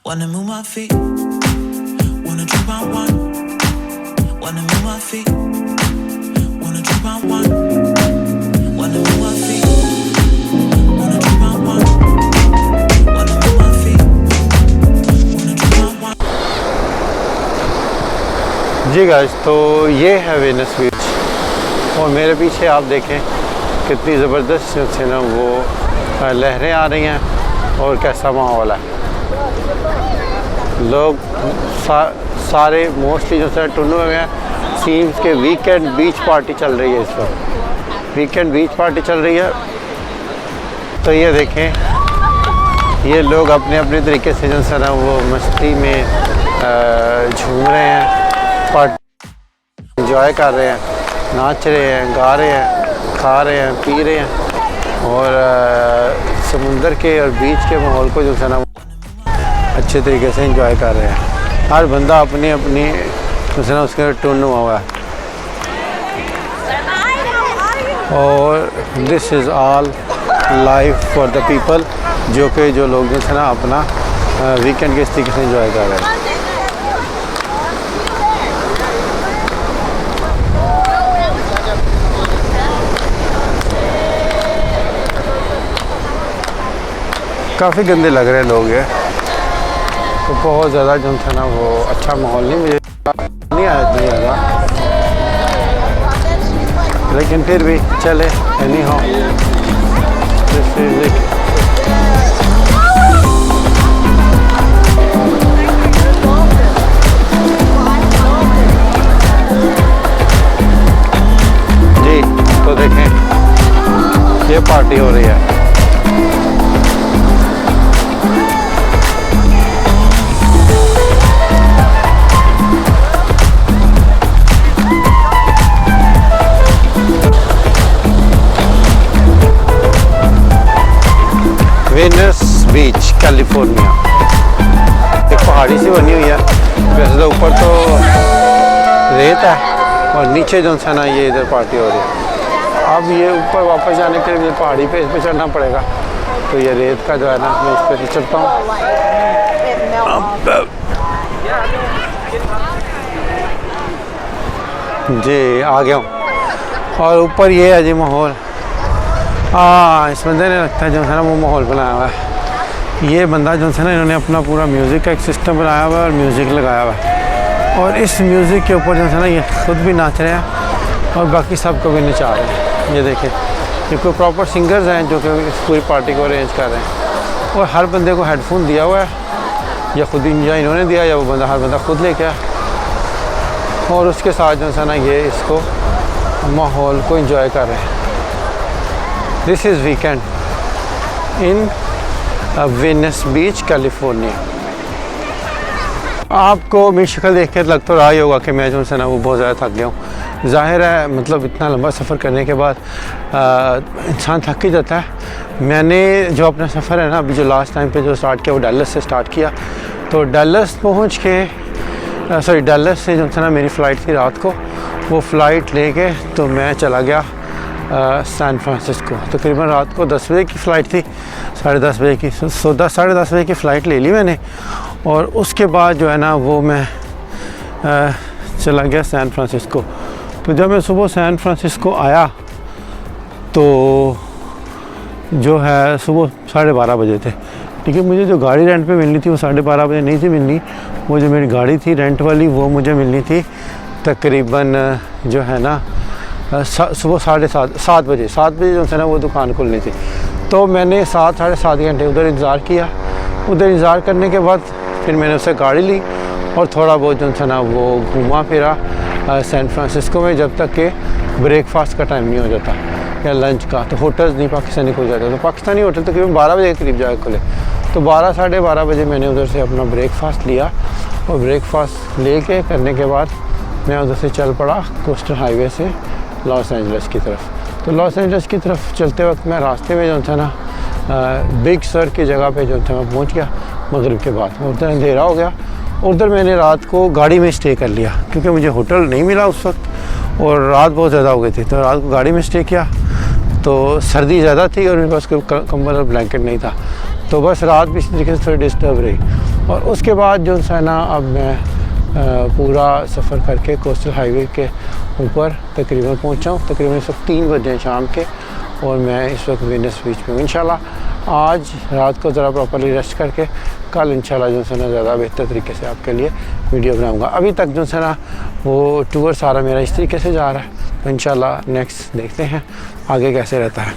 Wanna move my feet, wanna drink my wine. Wanna move my feet, wanna drink my wine. Wanna move my feet, wanna drink my wine. Wanna move my feet, wanna drink my wine. जी guys, तो ये है Venice बीच और मेरे पीछे आप देखें कितनी ज़बरदस्त से ना वो लहरें आ रही हैं और कैसा माहौल है। लोग सारे मोस्टली जो है टुन्नू में हैं। सीम्स के वीकेंड बीच पार्टी चल रही है, इस वक्त वीकेंड बीच पार्टी चल रही है। तो ये देखें, ये लोग अपने अपने तरीके से जो है ना वो मस्ती में झूम रहे हैं, पार्टी इंजॉय कर रहे हैं, नाच रहे हैं, गा रहे हैं, खा रहे हैं, पी रहे हैं और समुंदर के और बीच के माहौल को जो है ना अच्छे तरीके से एंजॉय कर रहे हैं। हर बंदा अपनी अपनी जो है ना उसके टुन हुआ है। और this is all life for the people, जो लोग जो है ना अपना वीकेंड के इस तरीके से एंजॉय कर रहे हैं। काफ़ी गंदे लग रहे हैं लोग ये, तो बहुत ज़्यादा जो था ना वो अच्छा माहौल नहीं आया इतना ज़्यादा, लेकिन फिर भी चले एनी हाउ। जी तो देखें ये पार्टी हो रही है। वेनिस बीच कैलिफोर्निया एक पहाड़ी से बनी हुई है। वैसे तो ऊपर तो रेत है और नीचे जो है ना ये इधर पार्टी हो रही है। अब ये ऊपर वापस जाने के लिए पहाड़ी पे इस पे चढ़ना पड़ेगा, तो ये रेत का जो है ना मैं इस पर चढ़ता हूँ। जी आ गया हूँ और ऊपर ये है जी माहौल। इस बंदे ने लगता है जो है ना वो माहौल बनाया हुआ है। ये बंदा जो है ना इन्होंने अपना पूरा म्यूज़िक का एक सिस्टम बनाया हुआ है और म्यूज़िक लगाया हुआ है, और इस म्यूज़िक के ऊपर जो है ना ये खुद भी नाच रहे हैं और बाकी सबको भी नचा रहे हैं। ये देखें, ये कोई प्रॉपर सिंगर्स हैं जो कि इस पूरी पार्टी को अरेंज कर रहे हैं, और हर बंदे को हेडफोन दिया हुआ है, या खुद या इन्होंने दिया या वो बंदा हर बंदा खुद लेके आया, और उसके साथ जो है ना ये इसको माहौल को एंजॉय कर रहे हैं। This is weekend in Venice beach California. आपको मेरी शक्ल देख के लग तो रहा ही होगा कि मैं जो है ना वो बहुत ज़्यादा थक गया हूँ। ज़ाहिर है, मतलब इतना लंबा सफ़र करने के बाद इंसान थक ही जाता है। मैंने जो अपना सफ़र है ना अभी जो लास्ट टाइम पे जो स्टार्ट किया वो डैलस से स्टार्ट किया। तो डैलस पहुँच के डैलस से जो है ना मेरी फ़्लाइट थी रात को, वो फ़्लाइट लेके तो मैं चला गया सैन फ्रांसिस्को। तकरीबन रात को 10 बजे की फ़्लाइट थी, 10:30 बजे की। साढ़े 10 बजे की फ़्लाइट ले ली मैंने, और उसके बाद जो है ना वो मैं चला गया सैन फ्रांसिस्को। तो जब मैं सुबह सैन फ्रांसिस्को आया तो जो है सुबह 12:30 बजे थे। ठीक है, मुझे जो गाड़ी रेंट पे मिलनी थी वो 12:30 बजे नहीं थी मिलनी। वो जो मेरी गाड़ी थी रेंट वाली वो मुझे मिलनी थी तकरीबन जो है ना सुबह 7:30 बजे जो है ना वो दुकान खुलनी थी। तो मैंने 7-7.5 घंटे उधर इंतज़ार किया। उधर इंतज़ार करने के बाद फिर मैंने उससे गाड़ी ली और थोड़ा बहुत जो है ना वो घूमा फिरा सैन फ्रांसिस्को में, जब तक कि ब्रेकफास्ट का टाइम नहीं हो जाता या लंच का। तो होटल्स नहीं पाकिस्तानी खुल जाते, तो पाकिस्तानी होटल तकरीबन 12 बजे के करीब जाकर खुले। तो 12-12:30 बजे मैंने उधर से अपना ब्रेकफास्ट लिया, और ब्रेकफास्ट ले करने के बाद मैं उधर से चल पड़ा कोस्टल हाईवे से लॉस एंजल्स की तरफ। तो लॉस एंजल्स की तरफ चलते वक्त मैं रास्ते में जो था ना बिग सर की जगह पे जो था मैं पहुंच गया मगरिब के बाद। उधर अंधेरा हो गया। उधर मैंने रात को गाड़ी में स्टे कर लिया, क्योंकि मुझे होटल नहीं मिला उस वक्त और रात बहुत ज़्यादा हो गई थी। तो रात को गाड़ी में स्टे किया। तो सर्दी ज़्यादा थी और मेरे पास कोई कंबल और ब्लैंकेट नहीं था, तो बस रात भी इस तरीके से थोड़ी डिस्टर्ब रही। और उसके बाद जो है ना अब मैं पूरा सफ़र करके कोस्टल हाईवे के ऊपर तकरीबन पहुंचा हूँ। तकरीबन इस वक्त 3 बजे शाम के और मैं इस वक्त वेनिस बीच पे हूँ। इंशाल्लाह आज रात को ज़रा प्रॉपर्ली रेस्ट करके कल इंशाल्लाह जो है ना ज़्यादा बेहतर तरीके से आपके लिए वीडियो बनाऊँगा। अभी तक जो है ना वो टूर सारा मेरा इस तरीके से जा रहा है, तो इंशाल्लाह नेक्स्ट देखते हैं आगे कैसे रहता है।